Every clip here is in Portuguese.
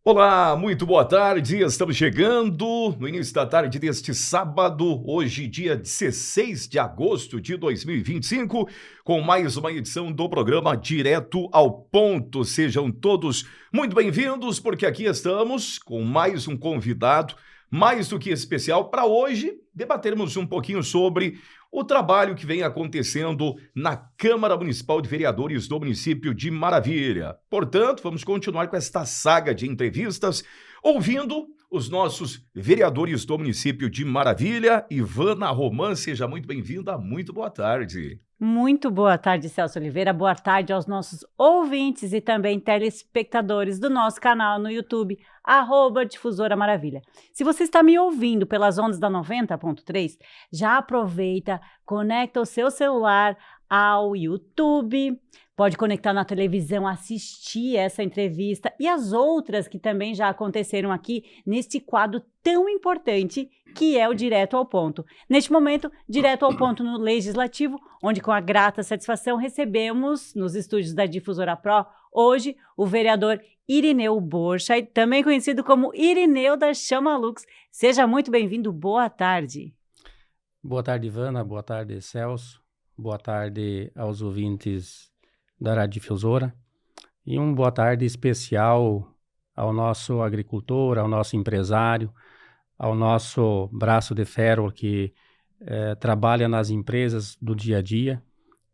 Olá, muito boa tarde. Estamos chegando no início da tarde deste sábado, hoje, dia 16 de agosto de 2025, com mais uma edição do programa Direto ao Ponto. Sejam todos muito bem-vindos, porque aqui estamos com mais um convidado, mais do que especial, para hoje debatermos um pouquinho sobre o trabalho que vem acontecendo na Câmara Municipal de Vereadores do município de Maravilha. Portanto, vamos continuar com esta saga de entrevistas, ouvindo os nossos vereadores do município de Maravilha. Ivana Roman, seja muito bem-vinda, muito boa tarde. Muito boa tarde, Celso Oliveira. Boa tarde aos nossos ouvintes e também telespectadores do nosso canal no YouTube, @Difusora Maravilha. Se você está me ouvindo pelas ondas da 90.3, já aproveita, conecta o seu celular ao YouTube, pode conectar na televisão, assistir essa entrevista e as outras que também já aconteceram aqui neste quadro tão importante que é o Direto ao Ponto. Neste momento, Direto ao Ponto no Legislativo, onde com a grata satisfação recebemos nos estúdios da Difusora Pro, hoje, o vereador Irineu Borchardt, também conhecido como Irineu da Chamalux. Seja muito bem-vindo, boa tarde. Boa tarde, Ivana, boa tarde, Celso, boa tarde aos ouvintes da Rádio Difusora e boa tarde especial ao nosso agricultor, ao nosso empresário, ao nosso braço de ferro que trabalha nas empresas do dia a dia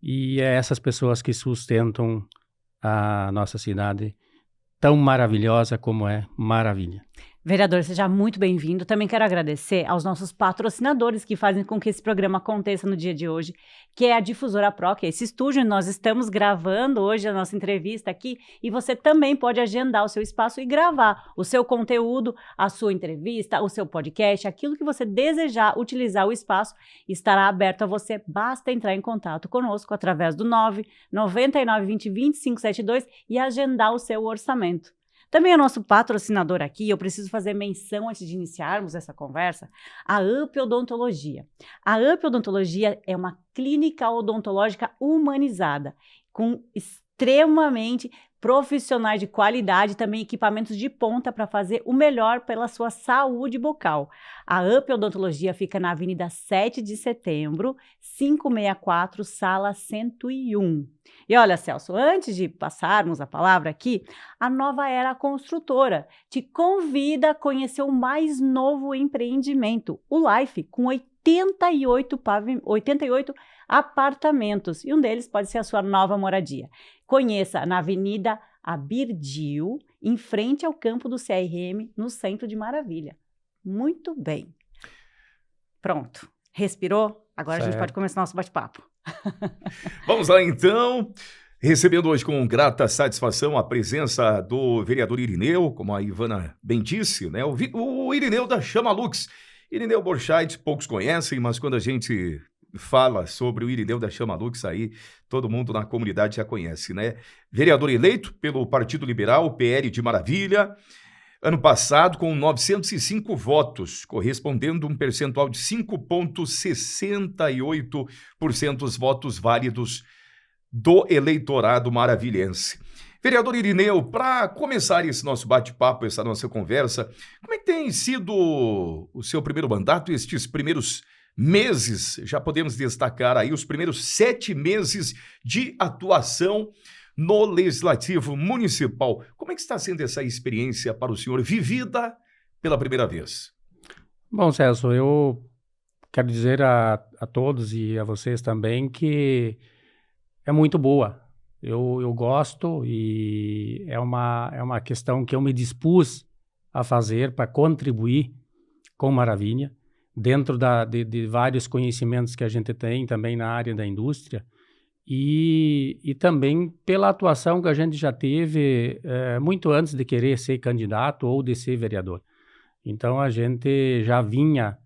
e é essas pessoas que sustentam a nossa cidade tão maravilhosa como é Maravilha. Vereador, seja muito bem-vindo. Também quero agradecer aos nossos patrocinadores que fazem com que esse programa aconteça no dia de hoje, que é a Difusora Pro, que é esse estúdio. Nós estamos gravando hoje a nossa entrevista aqui e você também pode agendar o seu espaço e gravar o seu conteúdo, a sua entrevista, o seu podcast, aquilo que você desejar utilizar o espaço estará aberto a você. Basta entrar em contato conosco através do 999202572 e agendar o seu orçamento. Também é nosso patrocinador aqui, eu preciso fazer menção antes de iniciarmos essa conversa, a UP Odontologia. A UP Odontologia é uma clínica odontológica humanizada, com extremamente profissionais de qualidade, também equipamentos de ponta para fazer o melhor pela sua saúde bucal. A UP Odontologia fica na Avenida 7 de Setembro, 564, sala 101. E olha, Celso, antes de passarmos a palavra aqui, a Nova Era Construtora te convida a conhecer o mais novo empreendimento, o Life, com 88 apartamentos, e um deles pode ser a sua nova moradia. Conheça na Avenida Abirdio, em frente ao campo do CRM, no centro de Maravilha. Muito bem. Pronto. Respirou? Agora certo. A gente pode começar nosso bate-papo. Vamos lá, então. Recebendo hoje com grata satisfação a presença do vereador Irineu, como a Ivana bem disse, né? O Irineu da Chamalux. Irineu Borchardt, poucos conhecem, mas quando a gente fala sobre o Irineu da Chamalux aí, todo mundo na comunidade já conhece, né? Vereador eleito pelo Partido Liberal, PL de Maravilha, ano passado com 905 votos, correspondendo a um percentual de 5,68% dos votos válidos do eleitorado maravilhense. Vereador Irineu, para começar esse nosso bate-papo, essa nossa conversa, como é que tem sido o seu primeiro mandato, estes primeiros meses? Já podemos destacar aí os primeiros 7 meses de atuação no Legislativo Municipal. Como é que está sendo essa experiência para o senhor, vivida pela primeira vez? Bom, Celso, eu quero dizer a todos e a vocês também que é muito boa. Eu gosto e é uma questão que eu me dispus a fazer para contribuir com Maravilha, dentro de vários conhecimentos que a gente tem também na área da indústria e também pela atuação que a gente já teve muito antes de querer ser candidato ou de ser vereador. Então a gente já vinha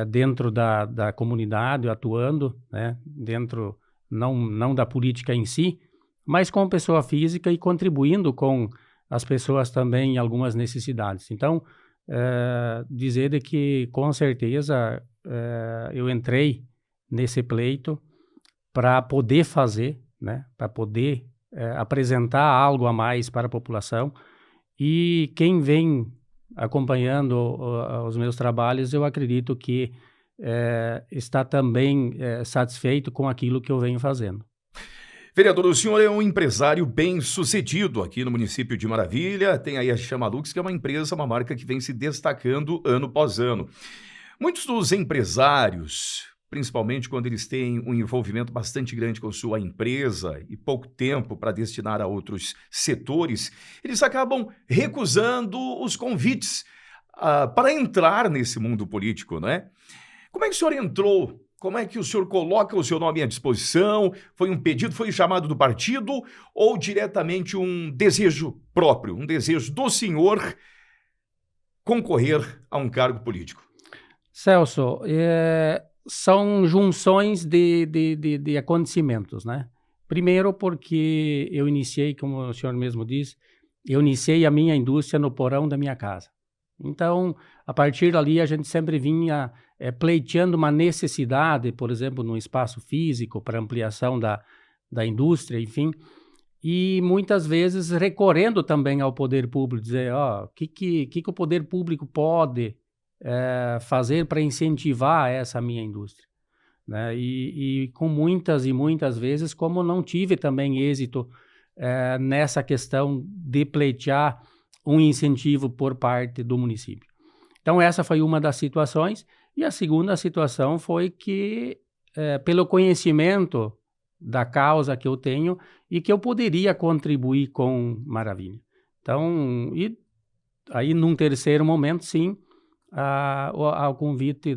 dentro da comunidade atuando, né, dentro não da política em si, mas como pessoa física e contribuindo com as pessoas também em algumas necessidades. Então, dizer de que, com certeza, eu entrei nesse pleito para poder fazer, né, para poder apresentar algo a mais para a população E quem vem acompanhando os meus trabalhos, eu acredito que está também satisfeito com aquilo que eu venho fazendo. Vereador, o senhor é um empresário bem-sucedido aqui no município de Maravilha, tem aí a Chamalux, que é uma empresa, uma marca que vem se destacando ano após ano. Muitos dos empresários, principalmente quando eles têm um envolvimento bastante grande com sua empresa e pouco tempo para destinar a outros setores, eles acabam recusando os convites para entrar nesse mundo político, não é? Como é que o senhor entrou? Como é que o senhor coloca o seu nome à disposição? Foi um pedido, foi um chamado do partido ou diretamente um desejo próprio, um desejo do senhor concorrer a um cargo político? Celso, são junções de acontecimentos, né? Primeiro porque eu iniciei, como o senhor mesmo disse, eu iniciei a minha indústria no porão da minha casa. Então, a partir dali, a gente sempre vinha pleiteando uma necessidade, por exemplo, no espaço físico, para ampliação da indústria, enfim, e muitas vezes recorrendo também ao poder público, dizer, o que o poder público pode fazer para incentivar essa minha indústria, né? E com muitas e muitas vezes, como não tive também êxito nessa questão de pleitear um incentivo por parte do município. Então, essa foi uma das situações. E a segunda situação foi que, pelo conhecimento da causa que eu tenho e que eu poderia contribuir com Maravilha. Então, e aí, num terceiro momento, sim, ao convite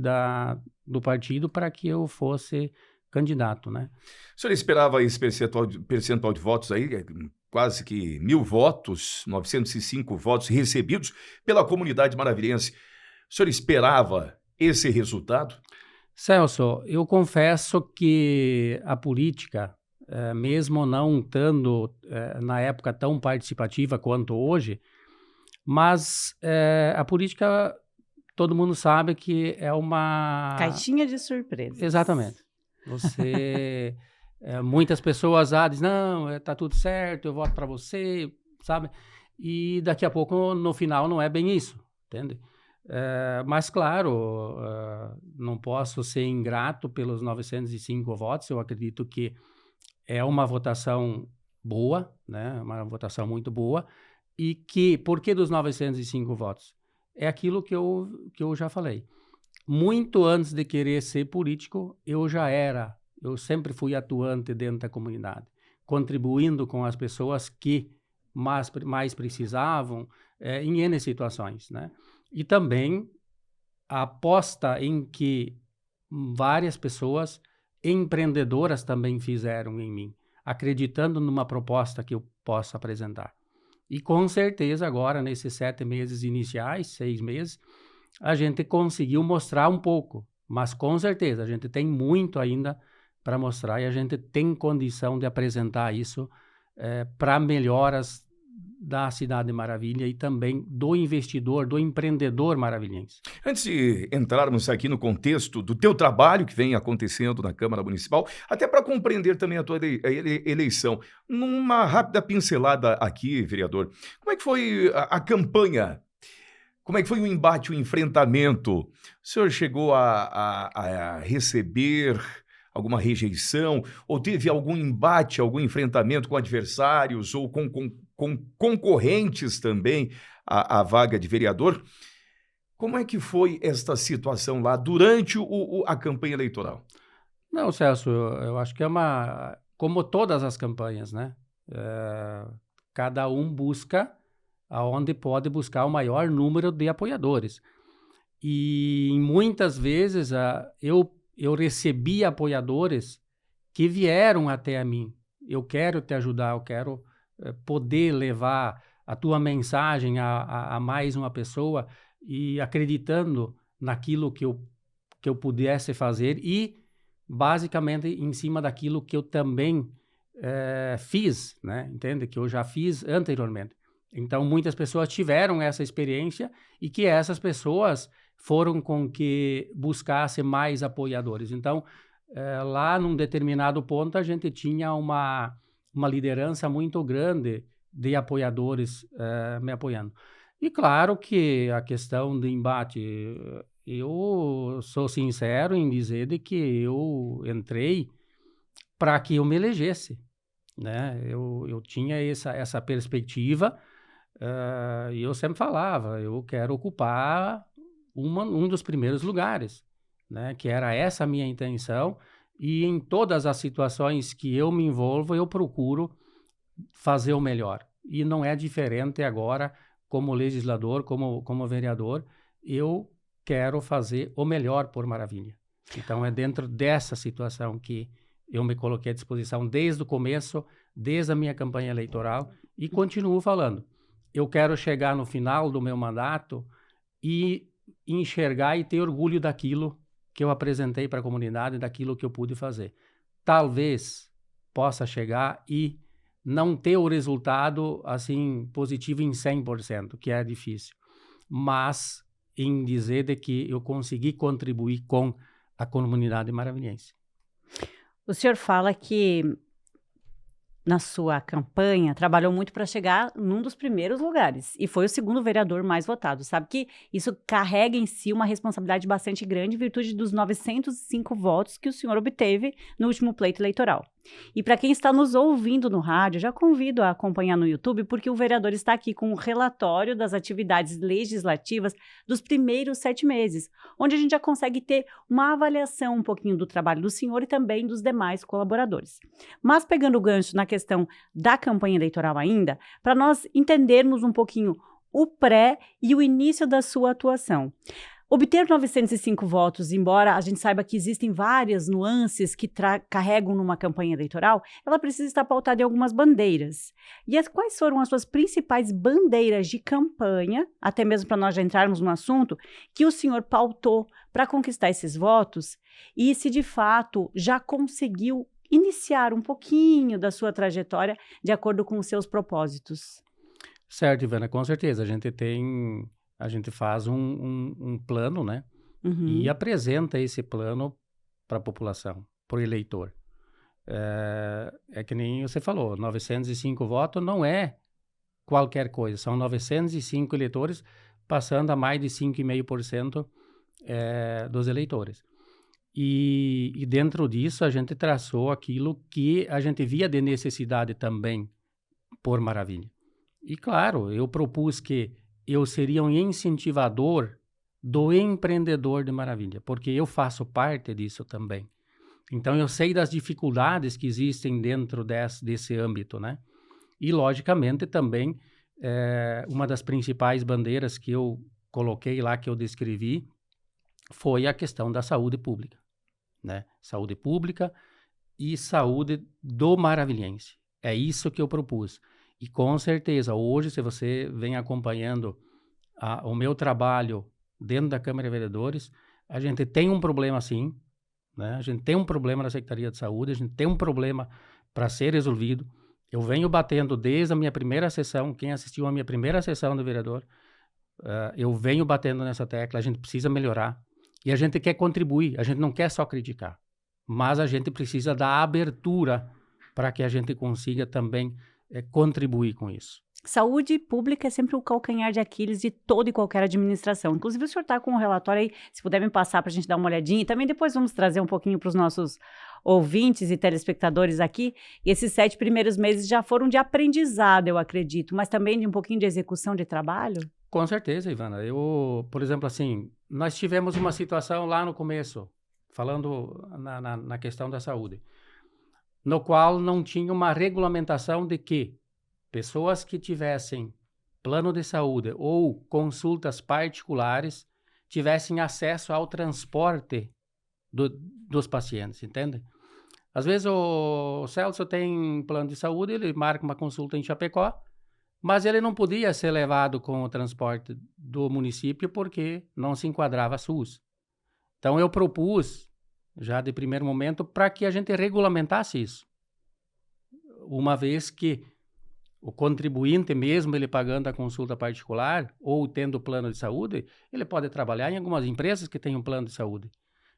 do partido para que eu fosse candidato, né? O senhor esperava esse percentual de votos aí, quase que 1.000 votos, 905 votos recebidos pela comunidade maravilhense. O senhor esperava esse resultado? Celso, eu confesso que a política, mesmo não estando na época tão participativa quanto hoje, mas a política, todo mundo sabe que é uma... Caixinha de surpresas. Exatamente. Você... muitas pessoas dizem, não, tá tudo certo, eu voto para você, sabe? E daqui a pouco, no final, não é bem isso, entende? Mas, claro, não posso ser ingrato pelos 905 votos. Eu acredito que é uma votação boa, né? Uma votação muito boa. E que, por que dos 905 votos? É aquilo que eu já falei. Muito antes de querer ser político, eu sempre fui atuante dentro da comunidade, contribuindo com as pessoas que mais precisavam em N situações, né? E também a aposta em que várias pessoas empreendedoras também fizeram em mim, acreditando numa proposta que eu possa apresentar. E com certeza agora, nesses 7 meses iniciais, 6 meses, a gente conseguiu mostrar um pouco, mas com certeza a gente tem muito ainda para mostrar e a gente tem condição de apresentar isso para melhoras da Cidade Maravilha e também do investidor, do empreendedor maravilhense. Antes de entrarmos aqui no contexto do teu trabalho que vem acontecendo na Câmara Municipal, até para compreender também a tua eleição, numa rápida pincelada aqui, vereador, como é que foi a campanha? Como é que foi o embate, o enfrentamento? O senhor chegou a receber alguma rejeição? Ou teve algum embate, algum enfrentamento com adversários ou com concorrentes também à vaga de vereador? Como é que foi esta situação lá durante a campanha eleitoral? Não, Celso, eu acho que é como todas as campanhas, né? Cada um busca aonde pode buscar o maior número de apoiadores. E muitas vezes eu recebi apoiadores que vieram até a mim. Eu quero te ajudar, eu quero poder levar a tua mensagem a mais uma pessoa e acreditando naquilo que eu pudesse fazer e basicamente em cima daquilo que eu também fiz, né? Entende? Que eu já fiz anteriormente. Então, muitas pessoas tiveram essa experiência e que essas pessoas foram com que buscassem mais apoiadores. Então, lá num determinado ponto, a gente tinha uma liderança muito grande de apoiadores me apoiando. E claro que a questão do embate, eu sou sincero em dizer de que eu entrei para que eu me elegesse, né? Eu tinha essa perspectiva, e eu sempre falava, eu quero ocupar um dos primeiros lugares, né? Que era essa a minha intenção, e em todas as situações que eu me envolvo, eu procuro fazer o melhor. E não é diferente agora, como legislador, como vereador, eu quero fazer o melhor por Maravilha. Então, é dentro dessa situação que eu me coloquei à disposição desde o começo, desde a minha campanha eleitoral, e continuo falando. Eu quero chegar no final do meu mandato e enxergar e ter orgulho daquilo que eu apresentei para a comunidade, daquilo que eu pude fazer. Talvez possa chegar e não ter o resultado assim positivo em 100%, que é difícil, mas em dizer de que eu consegui contribuir com a comunidade maravilhense. O senhor fala que na sua campanha trabalhou muito para chegar num dos primeiros lugares e foi o segundo vereador mais votado. Sabe que isso carrega em si uma responsabilidade bastante grande em virtude dos 905 votos que o senhor obteve no último pleito eleitoral. E para quem está nos ouvindo no rádio, já convido a acompanhar no YouTube, porque o vereador está aqui com o relatório das atividades legislativas dos primeiros 7 meses, onde a gente já consegue ter uma avaliação um pouquinho do trabalho do senhor e também dos demais colaboradores. Mas pegando o gancho na questão da campanha eleitoral ainda, para nós entendermos um pouquinho o pré e o início da sua atuação. Obter 905 votos, embora a gente saiba que existem várias nuances que carregam numa campanha eleitoral, ela precisa estar pautada em algumas bandeiras. E quais foram as suas principais bandeiras de campanha, até mesmo para nós já entrarmos no assunto, que o senhor pautou para conquistar esses votos e se de fato já conseguiu iniciar um pouquinho da sua trajetória de acordo com os seus propósitos? Certo, Ivana, com certeza. A gente faz um plano, né? Uhum. E apresenta esse plano para a população, para o eleitor. É que nem você falou, 905 votos não é qualquer coisa. São 905 eleitores passando a mais de 5,5% dos eleitores. E dentro disso a gente traçou aquilo que a gente via de necessidade também por Maravilha. E claro, eu propus que eu seria um incentivador do empreendedor de Maravilha, porque eu faço parte disso também. Então, eu sei das dificuldades que existem dentro desse âmbito, né? E, logicamente, também, uma das principais bandeiras que eu coloquei lá, que eu descrevi, foi a questão da saúde pública, né? Saúde pública e saúde do maravilhense. É isso que eu propus. E com certeza, hoje, se você vem acompanhando o meu trabalho dentro da Câmara de Vereadores, a gente tem um problema sim, né? A gente tem um problema na Secretaria de Saúde, a gente tem um problema para ser resolvido. Eu venho batendo desde a minha primeira sessão, quem assistiu à minha primeira sessão de vereador, eu venho batendo nessa tecla, a gente precisa melhorar. E a gente quer contribuir, a gente não quer só criticar, mas a gente precisa dar abertura para que a gente consiga também contribuir com isso. Saúde pública é sempre o calcanhar de Aquiles de toda e qualquer administração. Inclusive, o senhor está com um relatório aí, se puder me passar para a gente dar uma olhadinha. E também depois vamos trazer um pouquinho para os nossos ouvintes e telespectadores aqui. E esses 7 primeiros meses já foram de aprendizado, eu acredito, mas também de um pouquinho de execução de trabalho? Com certeza, Ivana. Eu, por exemplo, assim, nós tivemos uma situação lá no começo, falando na questão da saúde, no qual não tinha uma regulamentação de que pessoas que tivessem plano de saúde ou consultas particulares tivessem acesso ao transporte dos pacientes, entende? Às vezes o Celso tem plano de saúde, ele marca uma consulta em Chapecó, mas ele não podia ser levado com o transporte do município porque não se enquadrava a SUS. Então eu propus, já de primeiro momento, para que a gente regulamentasse isso. Uma vez que o contribuinte, mesmo ele pagando a consulta particular ou tendo plano de saúde, ele pode trabalhar em algumas empresas que têm um plano de saúde.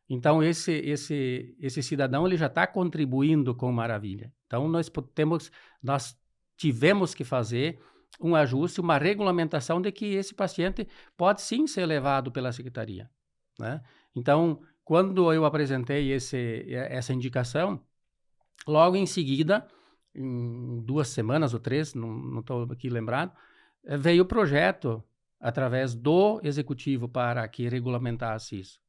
Então, esse cidadão ele já está contribuindo com Maravilha. Então, nós tivemos que fazer um ajuste, uma regulamentação de que esse paciente pode sim ser levado pela secretaria, né? Então, quando eu apresentei essa indicação, logo em seguida, em 2 semanas ou 3, não estou aqui lembrado, veio o projeto através do executivo para que regulamentasse isso.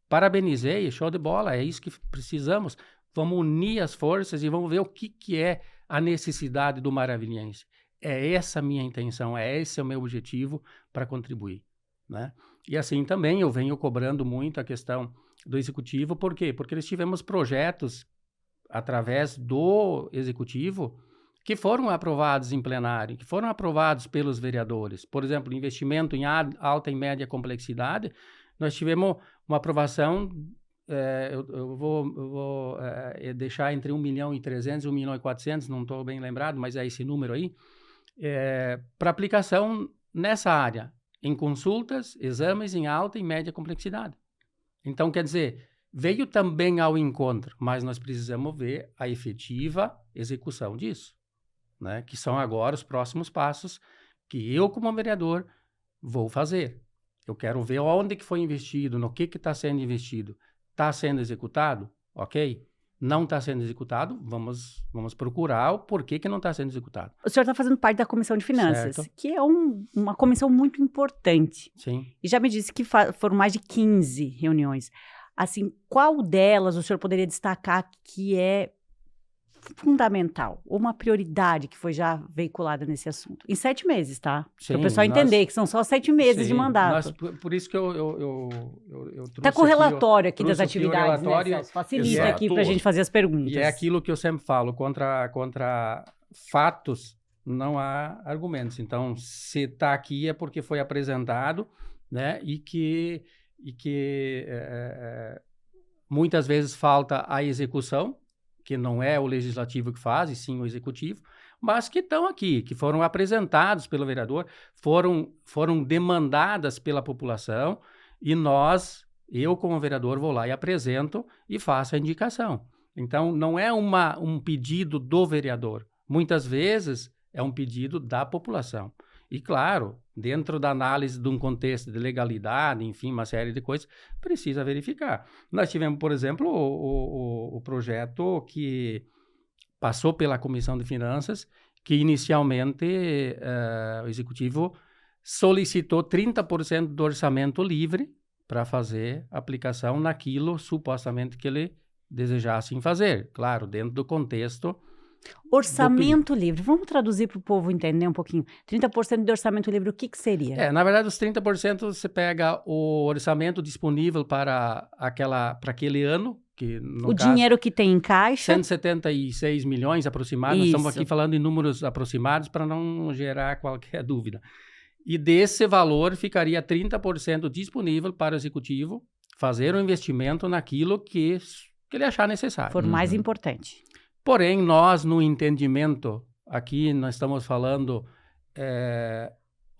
Parabenizei, show de bola, é isso que precisamos. Vamos unir as forças e vamos ver o que é a necessidade do maravilhense. É essa a minha intenção, esse o meu objetivo para contribuir, né? E assim também eu venho cobrando muito a questão do executivo. Por quê? Porque nós tivemos projetos através do executivo que foram aprovados em plenário, que foram aprovados pelos vereadores. Por exemplo, investimento em alta e média complexidade, nós tivemos uma aprovação, eu vou deixar entre 1.300.000 e 1.400.000, não estou bem lembrado, mas é esse número aí, para aplicação nessa área, em consultas, exames em alta e média complexidade. Então, quer dizer, veio também ao encontro, mas nós precisamos ver a efetiva execução disso, né? Que são agora os próximos passos que eu, como vereador, vou fazer. Eu quero ver onde que foi investido, no que está sendo investido. Está sendo executado? Ok. Não está sendo executado, vamos procurar o porquê que não está sendo executado. O senhor está fazendo parte da Comissão de Finanças, Certo. que é uma comissão muito importante. Sim. E já me disse que foram mais de 15 reuniões. Assim, qual delas o senhor poderia destacar que é fundamental, ou uma prioridade que foi já veiculada nesse assunto? Em 7 meses, tá? Para o pessoal entender que são só 7 meses de mandato. Por isso que eu trouxe Está com o relatório aqui das trouxe aqui o atividades, relatório, né, Celso? Facilita exato, aqui para a gente fazer as perguntas. E é aquilo que eu sempre falo, contra fatos não há argumentos. Então, se está aqui é porque foi apresentado, né? E que muitas vezes falta a execução, que não é o legislativo que faz, e sim o executivo, mas que estão aqui, que foram apresentados pelo vereador, foram demandadas pela população, e eu como vereador vou lá e apresento e faço a indicação. Então, não é um pedido do vereador, muitas vezes é um pedido da população. E, claro, dentro da análise de um contexto de legalidade, enfim, uma série de coisas, precisa verificar. Nós tivemos, por exemplo, o projeto que passou pela Comissão de Finanças, que inicialmente o Executivo solicitou 30% do orçamento livre para fazer aplicação naquilo supostamente que ele desejasse fazer. Claro, dentro do contexto... Orçamento livre. Vamos traduzir para o povo entender um pouquinho. 30% de orçamento livre, o que seria? Na verdade, os 30% você pega o orçamento disponível para aquele ano, que no caso, dinheiro que tem em caixa. 176 milhões aproximados. Nós estamos aqui falando em números aproximados para não gerar qualquer dúvida. E desse valor ficaria 30% disponível para o Executivo fazer um investimento naquilo que ele achar necessário. For mais importante. Porém, nós, no entendimento, aqui nós estamos falando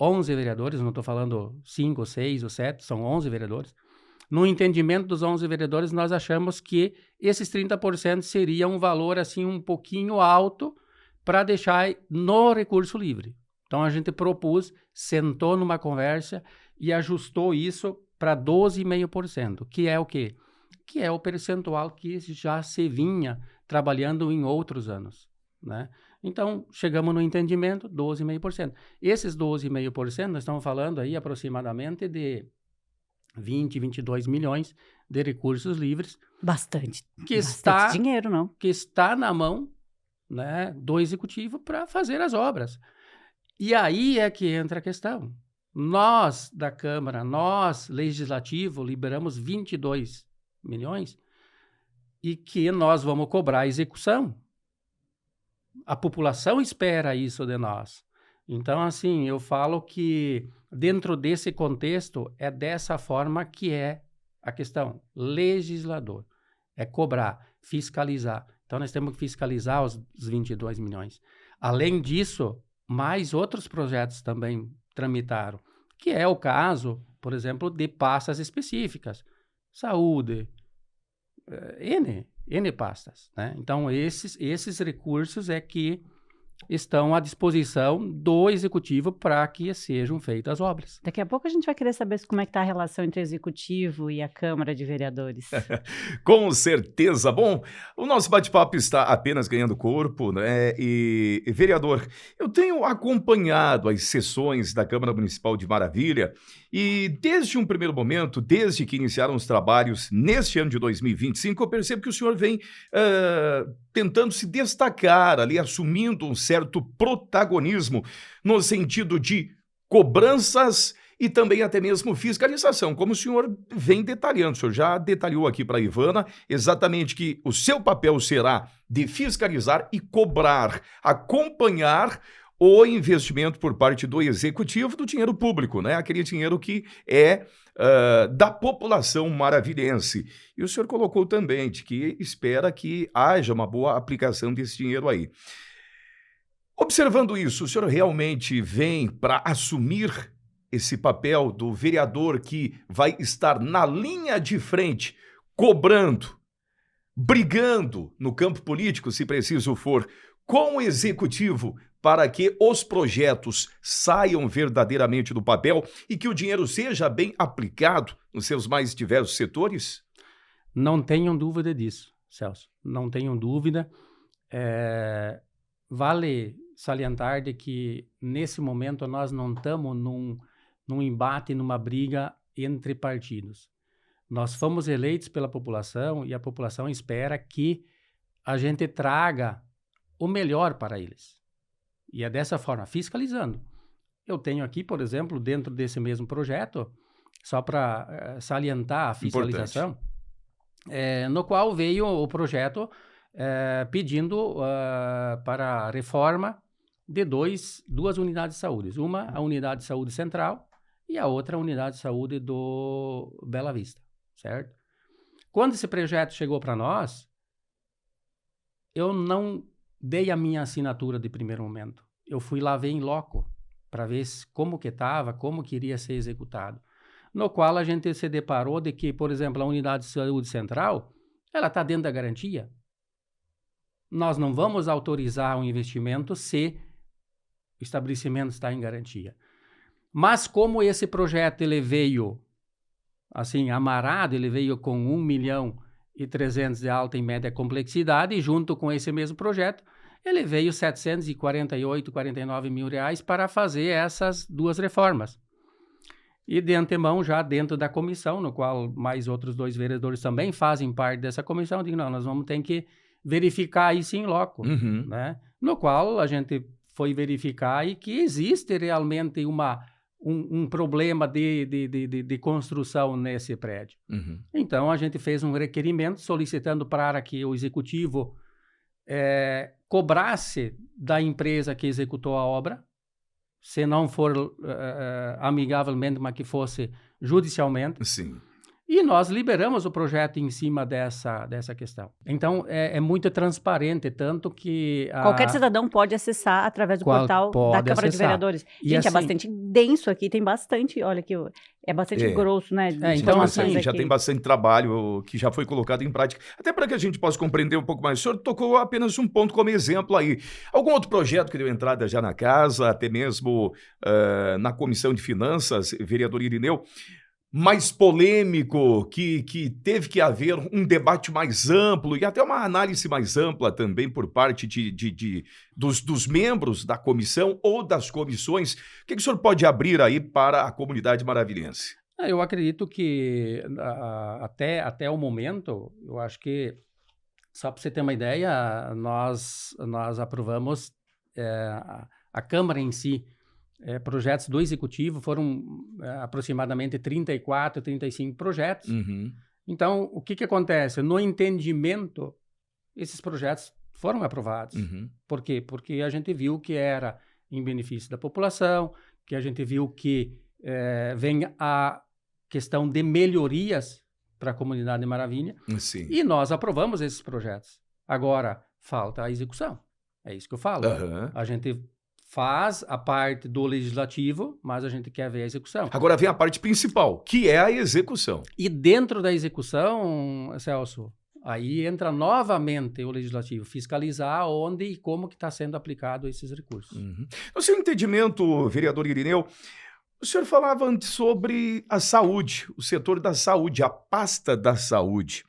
11 vereadores, não estou falando 5, 6 ou 7, são 11 vereadores. No entendimento dos 11 vereadores, nós achamos que esses 30% seria um valor assim um pouquinho alto para deixar no recurso livre. Então, a gente propôs, sentou numa conversa e ajustou isso para 12,5%, que é o quê? Que é o percentual que já se vinha trabalhando em outros anos, né? Então, chegamos no entendimento, 12,5%. Esses 12,5%, nós estamos falando aí aproximadamente de 20, 22 milhões de recursos livres. Bastante. Bastante dinheiro, não? Que está na mão, né, do Executivo para fazer as obras. E aí é que entra a questão. Nós, da Câmara, nós, Legislativo, liberamos 22 milhões e que nós vamos cobrar a execução. A população espera isso de nós. Então, assim, eu falo que dentro desse contexto é dessa forma que é a questão. Legislador é cobrar, fiscalizar. Então, nós temos que fiscalizar os 22 milhões. Além disso, mais outros projetos também tramitaram, que é o caso, por exemplo, de pastas específicas. Saúde, N pastas, né? Então, esses recursos é que estão à disposição do executivo para que sejam feitas as obras. Daqui a pouco a gente vai querer saber como é que está a relação entre o Executivo e a Câmara de Vereadores. Com certeza. Bom, o nosso bate-papo está apenas ganhando corpo, né? E, vereador, eu tenho acompanhado as sessões da Câmara Municipal de Maravilha e desde um primeiro momento, desde que iniciaram os trabalhos neste ano de 2025, eu percebo que o senhor vem tentando se destacar ali, assumindo um certo protagonismo no sentido de cobranças e também até mesmo fiscalização, como o senhor vem detalhando. O senhor já detalhou aqui para a Ivana exatamente que o seu papel será de fiscalizar e cobrar, acompanhar o investimento por parte do executivo do dinheiro público, né? Aquele dinheiro que é da população maravilhense. E o senhor colocou também de que espera que haja uma boa aplicação desse dinheiro aí. Observando isso, o senhor realmente vem para assumir esse papel do vereador que vai estar na linha de frente, cobrando, brigando no campo político, se preciso for, com o executivo para que os projetos saiam verdadeiramente do papel e que o dinheiro seja bem aplicado nos seus mais diversos setores? Não tenham dúvida disso, Celso. Não tenham dúvida. Vale salientar de que, nesse momento, nós não estamos num embate, numa briga entre partidos. Nós fomos eleitos pela população e a população espera que a gente traga o melhor para eles. E é dessa forma, fiscalizando. Eu tenho aqui, por exemplo, dentro desse mesmo projeto, só para salientar a fiscalização, no qual veio o projeto pedindo para a reforma de duas unidades de saúde. Uma, a unidade de saúde central, e a outra, a unidade de saúde do Bela Vista, certo? Quando esse projeto chegou para nós, eu não dei a minha assinatura de primeiro momento. Eu fui lá ver em loco, para ver como que estava, como que iria ser executado. No qual a gente se deparou de que, por exemplo, a unidade de saúde central, ela está dentro da garantia. Nós não vamos autorizar um investimento se o estabelecimento está em garantia. Mas como esse projeto ele veio assim, amarrado, ele veio com 1.300.000 de alta e média complexidade, e junto com esse mesmo projeto, ele veio 749 mil reais para fazer essas duas reformas. E de antemão, já dentro da comissão, no qual mais outros 2 vereadores também fazem parte dessa comissão, eu digo, não, nós vamos ter que verificar isso em loco, né? No qual a gente foi verificar e que existe realmente um problema de construção nesse prédio. Então, a gente fez um requerimento solicitando para que o executivo cobrasse da empresa que executou a obra, se não for amigavelmente, mas que fosse judicialmente. Sim. E nós liberamos o projeto em cima dessa questão. Então, é muito transparente, tanto que... Qualquer cidadão pode acessar através do portal da Câmara de Vereadores. Gente, assim, é bastante denso aqui, tem bastante, olha aqui, é bastante grosso, né? Então, assim, já tem bastante trabalho que já foi colocado em prática. Até para que a gente possa compreender um pouco mais. O senhor tocou apenas um ponto como exemplo aí. Algum outro projeto que deu entrada já na casa, até mesmo na Comissão de Finanças, vereador Irineu, mais polêmico, que teve que haver um debate mais amplo e até uma análise mais ampla também por parte dos membros da comissão ou das comissões. O que o senhor pode abrir aí para a comunidade maravilhense? Eu acredito que até o momento, eu acho que, só para você ter uma ideia, nós aprovamos a Câmara em si. Projetos do Executivo foram aproximadamente 34, 35 projetos. Então, o que acontece? No entendimento, esses projetos foram aprovados. Por quê? Porque a gente viu que era em benefício da população, que a gente viu que vem a questão de melhorias para a comunidade de Maravilha. Sim. E nós aprovamos esses projetos. Agora, falta a execução. É isso que eu falo. A gente faz a parte do legislativo, mas a gente quer ver a execução. Agora vem a parte principal, que é a execução. E dentro da execução, Celso, Aí entra novamente o legislativo, fiscalizar onde e como que está sendo aplicado esses recursos. Uhum. No seu entendimento, vereador Irineu, o senhor falava antes sobre a saúde, o setor da saúde, a pasta da saúde.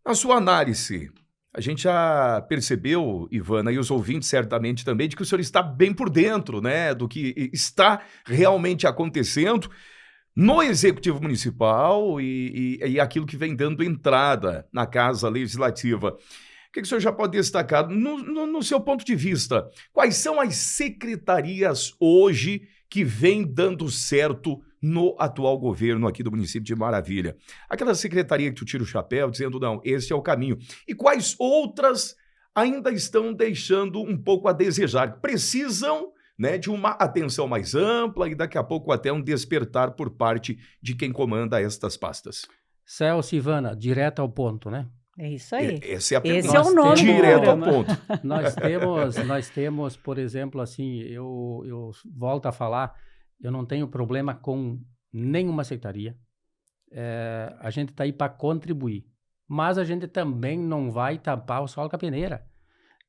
Na sua análise, a gente já percebeu, Ivana, e os ouvintes certamente também, de que o senhor está bem por dentro, né, do que está realmente acontecendo no Executivo Municipal e aquilo que vem dando entrada na Casa Legislativa. O que o senhor já pode destacar no seu ponto de vista? Quais são as secretarias hoje que vêm dando certo no atual governo aqui do município de Maravilha? Aquela secretaria que tu tira o chapéu dizendo, não, esse é o caminho. E quais outras ainda estão deixando um pouco a desejar? Precisam, né, de uma atenção mais ampla e daqui a pouco até um despertar por parte de quem comanda estas pastas. Celso, Ivana, direto ao ponto, né? É isso aí. Essa é a pergunta. Esse é o nome do direto ao programa. ponto. Nós temos, por exemplo, assim, eu volto a falar, eu não tenho problema com nenhuma secretaria. A gente está aí para contribuir, mas a gente também não vai tampar o sol com a peneira.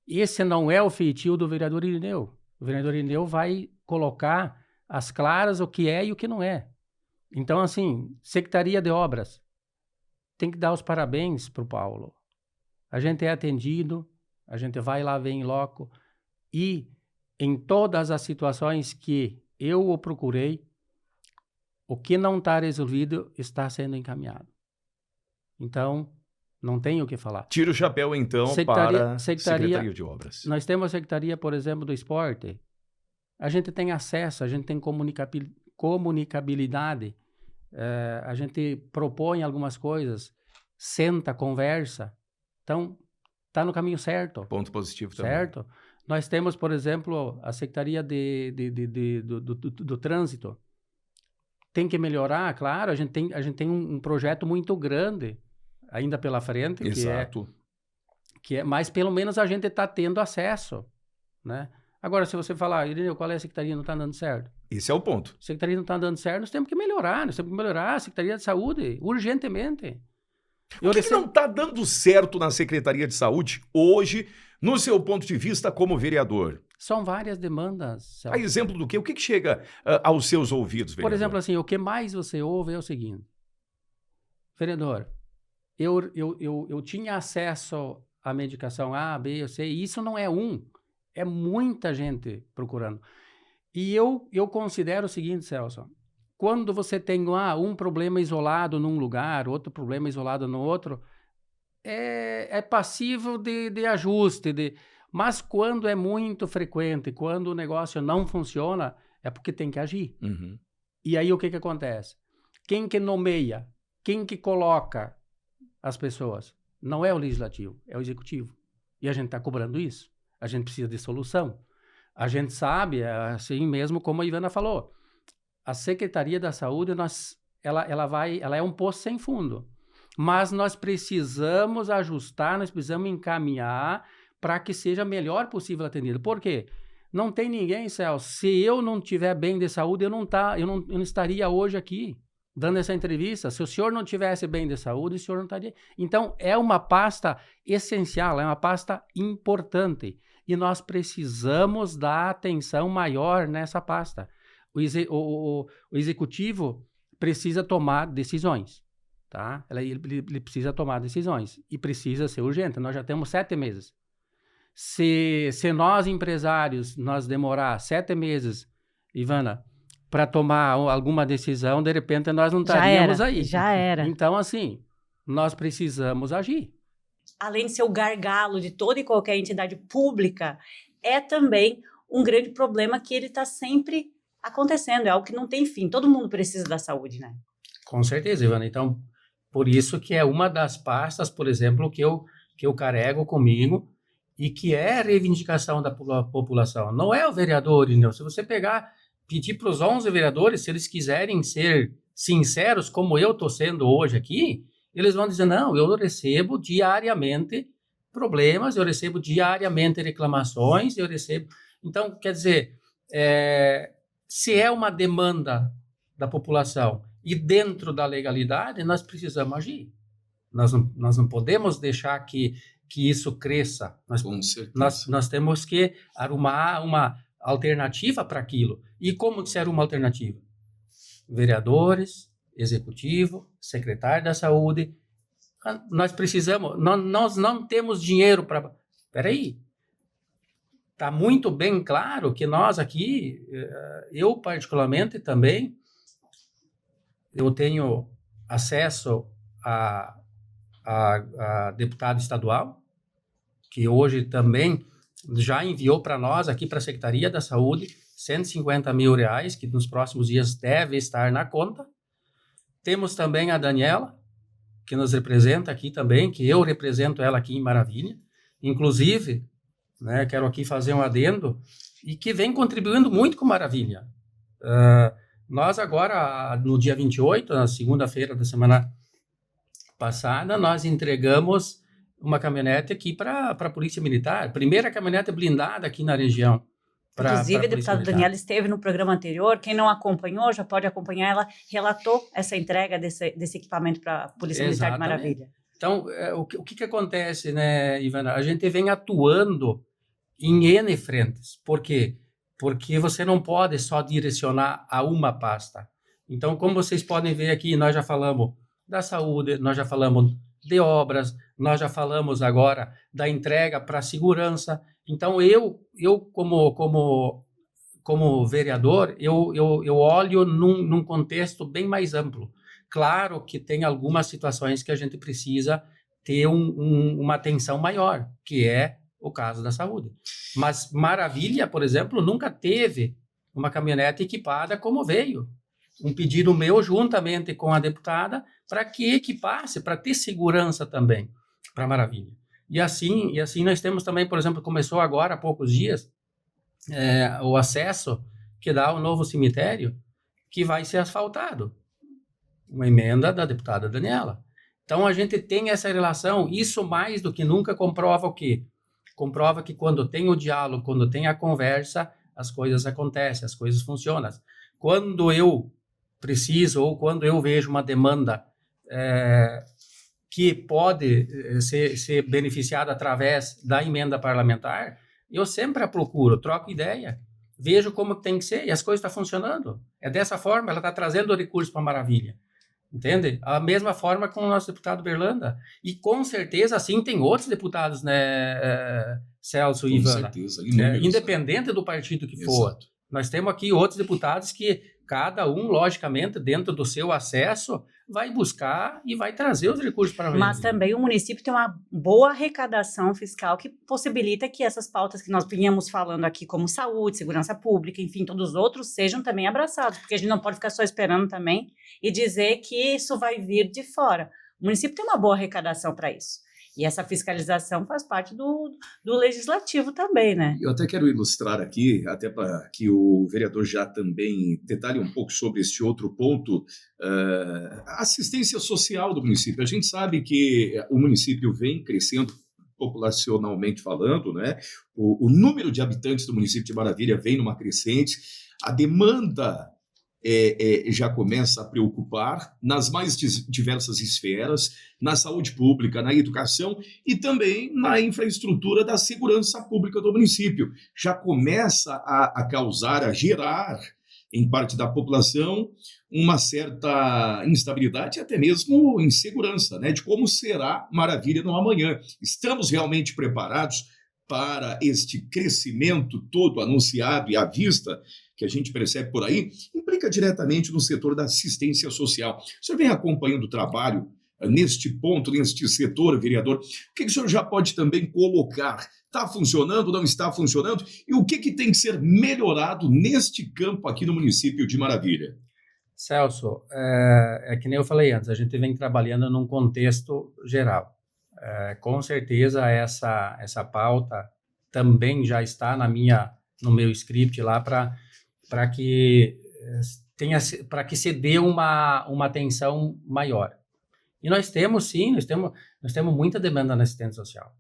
Esse não é o feitio do vereador Irineu. O vereador Irineu vai colocar às claras o que é e o que não é. Então, assim, Secretaria de Obras, tem que dar os parabéns para o Paulo. A gente é atendido, a gente vai lá, vem em loco, e em todas as situações que eu o procurei, o que não está resolvido está sendo encaminhado. Então, não tenho o que falar. Tira o chapéu, então, para a Secretaria de Obras. Nós temos a Secretaria, por exemplo, do Esporte. A gente tem acesso, a gente tem comunicabilidade. A gente propõe algumas coisas, senta, conversa. Então, está no caminho certo. Ponto positivo também. Certo? Nós temos, por exemplo, a Secretaria do Trânsito. Tem que melhorar, claro. A gente tem um projeto muito grande ainda pela frente. Exato. Mas pelo menos a gente está tendo acesso, né? Agora, se você falar, Irineu, qual é a secretaria que não está dando certo? Esse é o ponto. Secretaria não está dando certo, nós temos que melhorar. A Secretaria de Saúde, urgentemente. O que não está dando certo na Secretaria de Saúde hoje, no seu ponto de vista como vereador? São várias demandas, Celso. A exemplo do quê? O que chega aos seus ouvidos, vereador? Por exemplo, assim, o que mais você ouve é o seguinte. Vereador, eu tinha acesso à medicação A, B, C, e isso não é é muita gente procurando. E eu considero o seguinte, Celso, quando você tem um problema isolado num lugar, outro problema isolado no outro, é passível de ajuste, mas quando é muito frequente, quando o negócio não funciona, é porque tem que agir. Uhum. E aí o que acontece? Quem que nomeia, quem que coloca as pessoas? Não é o legislativo, é o executivo. E a gente está cobrando isso. A gente precisa de solução. A gente sabe, assim mesmo como a Ivana falou, a Secretaria da Saúde, ela é um poço sem fundo. Mas nós precisamos ajustar, nós precisamos encaminhar para que seja melhor possível atendido. Por quê? Não tem ninguém, Celso. Se eu não estiver bem de saúde, eu não estaria hoje aqui dando essa entrevista. Se o senhor não tivesse bem de saúde, o senhor não estaria. Então, é uma pasta essencial, é uma pasta importante. E nós precisamos dar atenção maior nessa pasta. O executivo precisa tomar decisões, tá? Ele precisa tomar decisões e precisa ser urgente. Nós já temos 7 meses. Se nós, empresários, nós demorar 7 meses, Ivana, para tomar alguma decisão, de repente nós não estaríamos aí. Já era. Então, assim, nós precisamos agir. Além de ser o gargalo de toda e qualquer entidade pública, é também um grande problema que ele está sempre acontecendo, é algo que não tem fim. Todo mundo precisa da saúde, né? Com certeza, Ivana. Então, por isso que é uma das pastas, por exemplo, que eu carrego comigo e que é a reivindicação da população. Não é o vereador, não. Se você pedir para os 11 vereadores, se eles quiserem ser sinceros, como eu estou sendo hoje aqui, eles vão dizer, não, eu recebo diariamente problemas, eu recebo diariamente reclamações, eu recebo... Então, quer dizer, se é uma demanda da população e dentro da legalidade, nós precisamos agir. Nós não podemos deixar que isso cresça. Com certeza. Nós temos que arrumar uma alternativa para aquilo. E como que se arruma uma alternativa? Vereadores, executivo, secretário da saúde. Nós precisamos, nós não temos dinheiro para... Espera aí. Está muito bem claro que nós aqui, eu particularmente também, eu tenho acesso a deputado estadual, que hoje também já enviou para nós, aqui para a Secretaria da Saúde, R$150 mil, que nos próximos dias deve estar na conta. Temos também a Daniela, que nos representa aqui também, que eu represento ela aqui em Maravilha. Inclusive, né, quero aqui fazer um adendo, e que vem contribuindo muito com Maravilha. Nós agora, no dia 28, na segunda-feira da semana passada, nós entregamos uma caminhonete aqui para a Polícia Militar, primeira caminhonete blindada aqui na região. Inclusive, a deputada Daniela esteve no programa anterior, quem não acompanhou já pode acompanhar, ela relatou essa entrega desse equipamento para a Polícia Militar de Maravilha. Então, o que acontece, né, Ivana? A gente vem atuando em N frentes. Por quê? Porque você não pode só direcionar a uma pasta. Então, como vocês podem ver aqui, nós já falamos da saúde, nós já falamos de obras, nós já falamos agora da entrega para a segurança. Então, eu como vereador, eu olho num contexto bem mais amplo. Claro que tem algumas situações que a gente precisa ter uma atenção maior, que é o caso da saúde. Mas Maravilha, por exemplo, nunca teve uma caminhonete equipada como veio. Um pedido meu, juntamente com a deputada, para que equipasse, para ter segurança também para Maravilha. E assim nós temos também, por exemplo, começou agora há poucos dias, o acesso que dá ao novo cemitério, que vai ser asfaltado. Uma emenda da deputada Daniela. Então, a gente tem essa relação, isso mais do que nunca comprova o quê? Comprova que quando tem o diálogo, quando tem a conversa, as coisas acontecem, as coisas funcionam. Quando eu preciso ou quando eu vejo uma demanda que pode ser beneficiada através da emenda parlamentar, eu sempre a procuro, troco ideia, vejo como tem que ser e as coisas estão funcionando. É dessa forma, ela está trazendo recursos para Maravilha. Entende? A mesma forma com o nosso deputado Berlanda. E com certeza, assim, tem outros deputados, né, Celso e Ivana? Com certeza. Independente do partido que for. Exato. Nós temos aqui outros deputados que cada um, logicamente, dentro do seu acesso, vai buscar e vai trazer os recursos para a Mas também o município tem uma boa arrecadação fiscal que possibilita que essas pautas que nós vínhamos falando aqui, como saúde, segurança pública, enfim, todos os outros, sejam também abraçados, porque a gente não pode ficar só esperando também e dizer que isso vai vir de fora. O município tem uma boa arrecadação para isso. E essa fiscalização faz parte do legislativo também, né? Eu até quero ilustrar aqui, até para que o vereador já também detalhe um pouco sobre este outro ponto, a assistência social do município. A gente sabe que o município vem crescendo populacionalmente falando, né? O número de habitantes do município de Maravilha vem numa crescente, a demanda já começa a preocupar nas mais diversas esferas, na saúde pública, na educação e também na infraestrutura da segurança pública do município. Já começa a causar, a gerar em parte da população uma certa instabilidade e até mesmo insegurança, né, de como será Maravilha no amanhã. Estamos realmente preparados para este crescimento todo anunciado e à vista que a gente percebe por aí, implica diretamente no setor da assistência social. O senhor vem acompanhando o trabalho neste ponto, neste setor, vereador. O que o senhor já pode também colocar? Está funcionando, não está funcionando? E o que tem que ser melhorado neste campo aqui no município de Maravilha? Celso, é que nem eu falei antes, a gente vem trabalhando num contexto geral. Com certeza essa pauta também já está no meu script lá para que se dê uma atenção maior. E nós temos, sim, nós temos muita demanda na assistência social.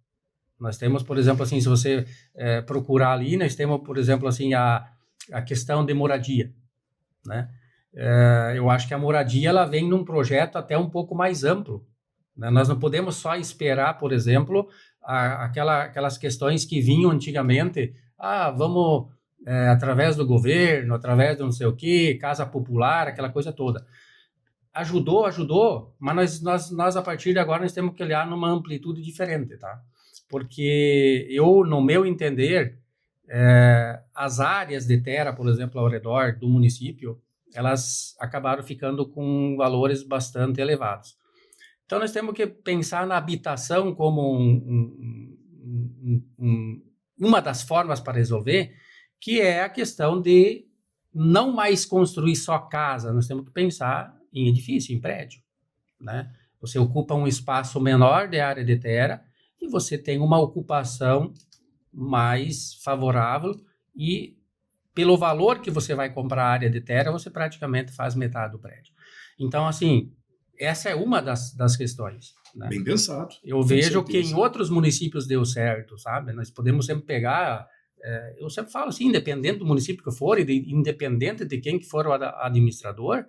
Nós temos, por exemplo, assim, se você procurar ali, nós temos, por exemplo, assim, a questão de moradia, né? Eu acho que a moradia ela vem num projeto até um pouco mais amplo, né? Nós não podemos só esperar, por exemplo, aquelas questões que vinham antigamente, vamos através do governo, através de não sei o quê, casa popular, aquela coisa toda. Ajudou, mas nós a partir de agora nós temos que olhar numa amplitude diferente, tá? Porque no meu entender, as áreas de terra, por exemplo, ao redor do município, elas acabaram ficando com valores bastante elevados. Então, nós temos que pensar na habitação como uma das formas para resolver, que é a questão de não mais construir só casa, nós temos que pensar em edifício, em prédio, né? Você ocupa um espaço menor de área de terra e você tem uma ocupação mais favorável e pelo valor que você vai comprar a área de terra, você praticamente faz metade do prédio. Então, assim, essa é uma das questões, né? Bem pensado. Eu vejo que em outros municípios deu certo, sabe? Nós podemos sempre pegar... eu sempre falo assim, independente do município que for, independente de quem que for o administrador,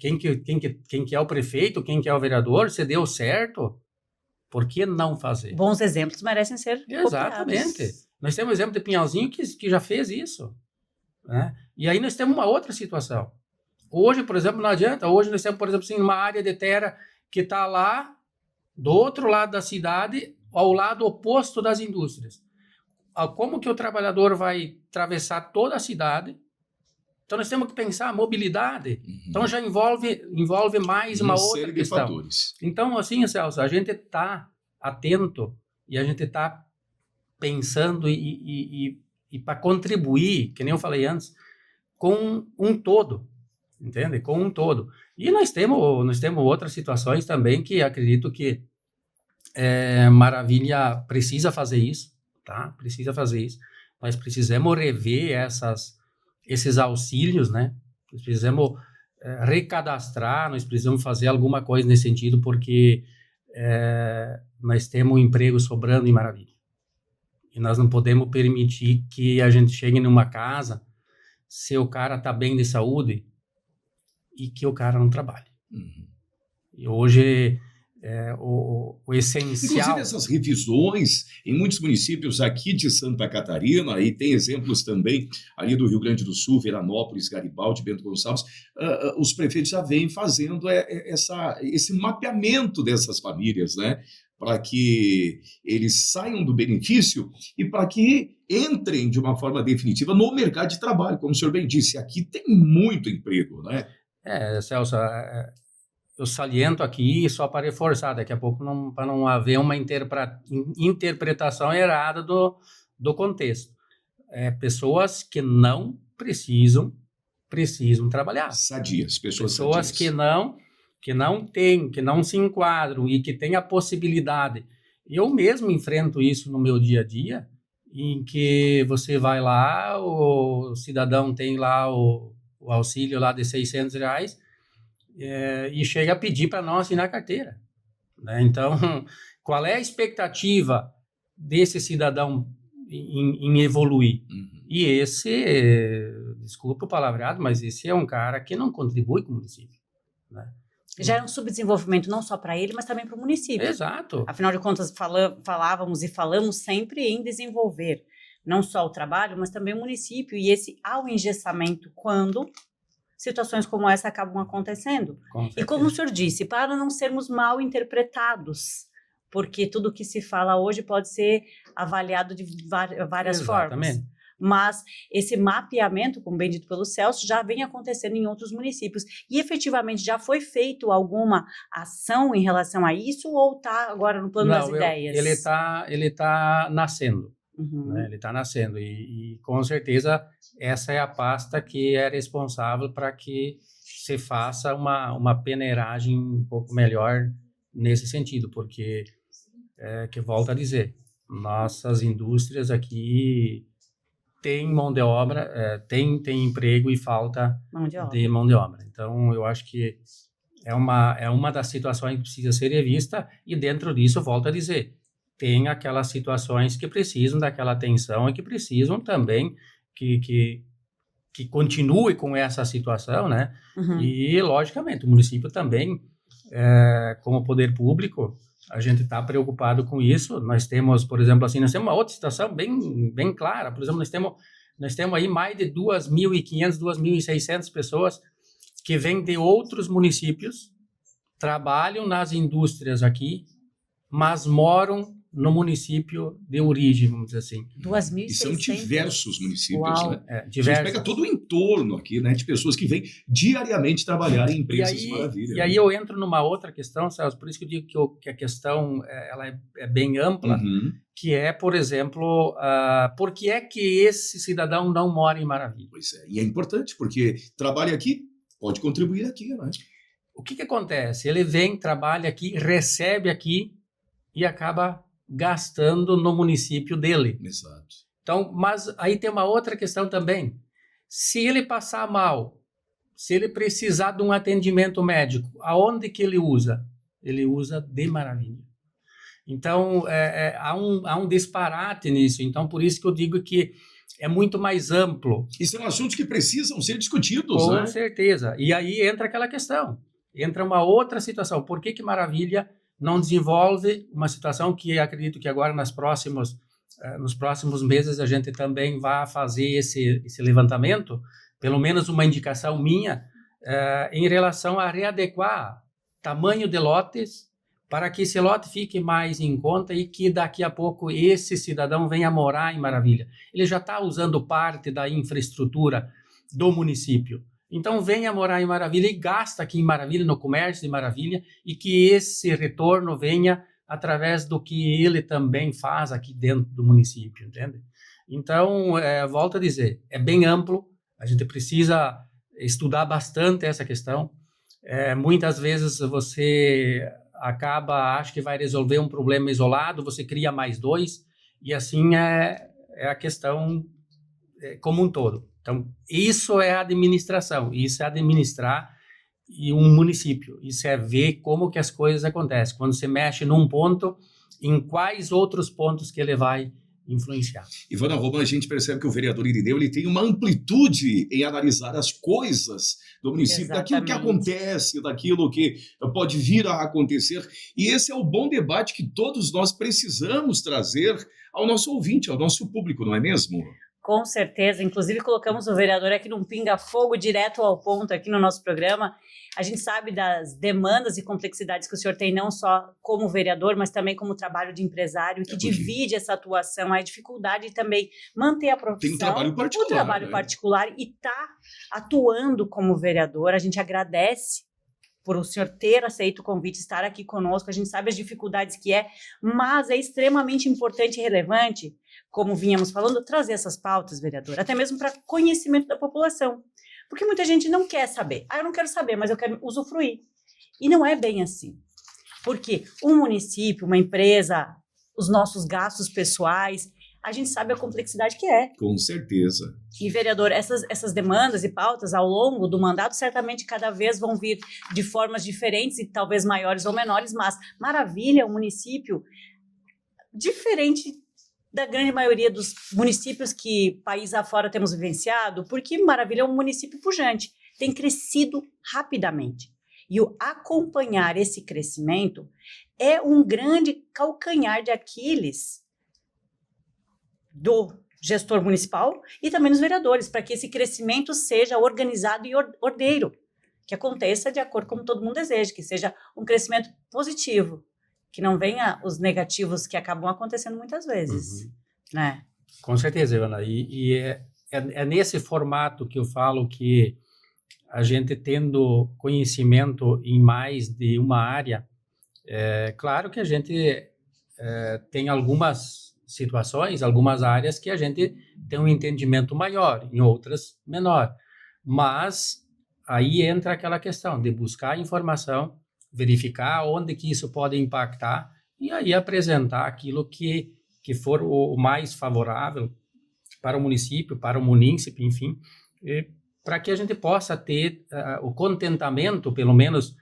quem que é o prefeito, quem que é o vereador, se deu certo, por que não fazer? Bons exemplos merecem ser Exatamente. copiados. Nós temos o exemplo de Pinhalzinho que já fez isso, né? E aí nós temos uma outra situação. Hoje, por exemplo, não adianta. Hoje nós temos, por exemplo, assim, uma área de terra que está lá do outro lado da cidade, ao lado oposto das indústrias. Como que o trabalhador vai atravessar toda a cidade? Então, nós temos que pensar a mobilidade. Então, já envolve mais uma outra questão. Fatores. Então, assim, Celso, a gente está atento e a gente está pensando e para contribuir, que nem eu falei antes, com um todo, entende? Com um todo. E nós temos outras situações também que acredito que Maravilha precisa fazer isso, tá? Precisa fazer isso. Nós precisamos rever esses auxílios, né? Nós precisamos recadastrar, nós precisamos fazer alguma coisa nesse sentido, porque nós temos um emprego sobrando em Maravilha. E nós não podemos permitir que a gente chegue numa casa se o cara está bem de saúde e que o cara não trabalhe. E hoje... o essencial... Inclusive essas revisões em muitos municípios aqui de Santa Catarina, e tem exemplos também ali do Rio Grande do Sul, Veranópolis, Garibaldi, Bento Gonçalves, os prefeitos já vêm fazendo esse mapeamento dessas famílias, né? Para que eles saiam do benefício e para que entrem de uma forma definitiva no mercado de trabalho. Como o senhor bem disse, aqui tem muito emprego, né? Celso, eu saliento aqui só para reforçar, daqui a pouco, para não haver uma interpretação errada do contexto. Pessoas que não precisam trabalhar. Sadias, pessoas sadias. Que não se enquadram e que têm a possibilidade. Eu mesmo enfrento isso no meu dia a dia, em que você vai lá, o cidadão tem lá o auxílio lá de R$600, e chega a pedir para não assinar a carteira, né? Então, qual é a expectativa desse cidadão em evoluir? E desculpa o palavreado, mas esse é um cara que não contribui com o município, né? Já é um subdesenvolvimento não só para ele, mas também para o município. Exato. Afinal de contas, falávamos e falamos sempre em desenvolver não só o trabalho, mas também o município. E há o engessamento quando situações como essa acabam acontecendo. E como o senhor disse, para não sermos mal interpretados, porque tudo que se fala hoje pode ser avaliado de várias formas. Mas esse mapeamento, como bem dito pelo Celso, já vem acontecendo em outros municípios. E efetivamente já foi feito alguma ação em relação a isso ou está agora no plano das ideias? Ele tá nascendo. Né? Ele está nascendo e com certeza essa é a pasta que é responsável para que se faça uma peneiragem um pouco melhor nesse sentido, porque, que volto a dizer, nossas indústrias aqui têm mão de obra, tem emprego e falta de mão de obra. Então, eu acho que é uma das situações que precisa ser revista e dentro disso, volto a dizer, tem aquelas situações que precisam daquela atenção e que precisam também que continue com essa situação, né? E, logicamente, o município também como poder público, a gente está preocupado com isso. Nós temos, por exemplo, assim, nós temos uma outra situação bem clara. Por exemplo, nós temos aí mais de 2.500, 2.600 pessoas que vêm de outros municípios, trabalham nas indústrias aqui, mas moram no município de origem, vamos dizer assim. 2.600. E são diversos municípios, Uau. né? É, A gente diversos. pega todo o entorno aqui, né? De pessoas que vêm diariamente trabalhar em empresas maravilhas. E aí eu entro numa outra questão, Celso, por isso que eu digo que a questão ela é bem ampla, Uhum. que é, por exemplo, por que é que esse cidadão não mora em Maravilha? Pois é, e é importante, porque trabalha aqui, pode contribuir aqui, né? O que acontece? Ele vem, trabalha aqui, recebe aqui e acaba gastando no município dele. Exato. Então, mas aí tem uma outra questão também. Se ele passar mal, se ele precisar de um atendimento médico, aonde que ele usa? Ele usa de Maravilha. Então, há um disparate nisso. Então, por isso que eu digo que é muito mais amplo. E são assuntos que precisam ser discutidos, Com né? certeza. E aí entra aquela questão. Entra uma outra situação. Por que Maravilha não desenvolve uma situação que acredito que agora nos próximos meses a gente também vai fazer esse levantamento, pelo menos uma indicação minha, em relação a readequar tamanho de lotes para que esse lote fique mais em conta e que daqui a pouco esse cidadão venha morar em Maravilha. Ele já está usando parte da infraestrutura do município. Então, venha morar em Maravilha e gasta aqui em Maravilha, no comércio de Maravilha, e que esse retorno venha através do que ele também faz aqui dentro do município, entende? Então, volto a dizer, é bem amplo, a gente precisa estudar bastante essa questão. Muitas vezes você acha que vai resolver um problema isolado, você cria mais dois, e assim é a questão como um todo. Então, isso é administração, isso é administrar um município, isso é ver como que as coisas acontecem. Quando você mexe num ponto, em quais outros pontos que ele vai influenciar. Ivana Roman, a gente percebe que o vereador Irineu ele tem uma amplitude em analisar as coisas do município, Exatamente. daquilo que acontece, daquilo que pode vir a acontecer. E esse é o bom debate que todos nós precisamos trazer ao nosso ouvinte, ao nosso público, não é mesmo? Com certeza, inclusive colocamos o vereador aqui num pinga-fogo direto ao ponto aqui no nosso programa. A gente sabe das demandas e complexidades que o senhor tem não só como vereador, mas também como trabalho de empresário, que divide essa atuação, a dificuldade de também manter a profissão, tem um trabalho particular, o trabalho particular e está atuando como vereador. A gente agradece por o senhor ter aceito o convite, estar aqui conosco. A gente sabe as dificuldades que mas é extremamente importante e relevante, como vínhamos falando, trazer essas pautas, vereador, até mesmo para conhecimento da população. Porque muita gente não quer saber. Eu não quero saber, mas eu quero usufruir. E não é bem assim. Porque um município, uma empresa, os nossos gastos pessoais, a gente sabe a complexidade que é. Com certeza. E, vereador, essas demandas e pautas ao longo do mandato certamente cada vez vão vir de formas diferentes e talvez maiores ou menores, mas Maravilha é um município diferente da grande maioria dos municípios que país afora temos vivenciado, porque Maravilha é um município pujante, tem crescido rapidamente. E o acompanhar esse crescimento é um grande calcanhar de Aquiles do gestor municipal e também dos vereadores, para que esse crescimento seja organizado e ordeiro, que aconteça de acordo com como todo mundo deseja, que seja um crescimento positivo, que não venha os negativos que acabam acontecendo muitas vezes, né? Com certeza, Ivana, e é nesse formato que eu falo que a gente tendo conhecimento em mais de uma área, claro que a gente tem algumas situações, algumas áreas que a gente tem um entendimento maior, em outras menor, mas aí entra aquela questão de buscar informação, verificar onde que isso pode impactar e aí apresentar aquilo que for o mais favorável para o município, para o munícipe, enfim, para que a gente possa ter o contentamento, pelo menos,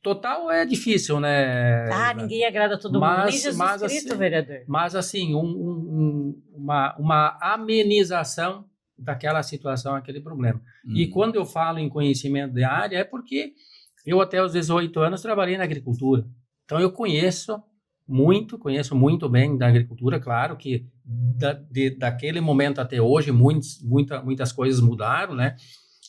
total é difícil, né? Ninguém agrada a todo mundo, nem Jesus Cristo, assim, vereador. Mas, assim, uma amenização daquela situação, aquele problema. E quando eu falo em conhecimento de área, é porque Eu até os 18 anos trabalhei na agricultura. Então eu conheço muito bem da agricultura. Claro que daquele momento até hoje muitas coisas mudaram, né?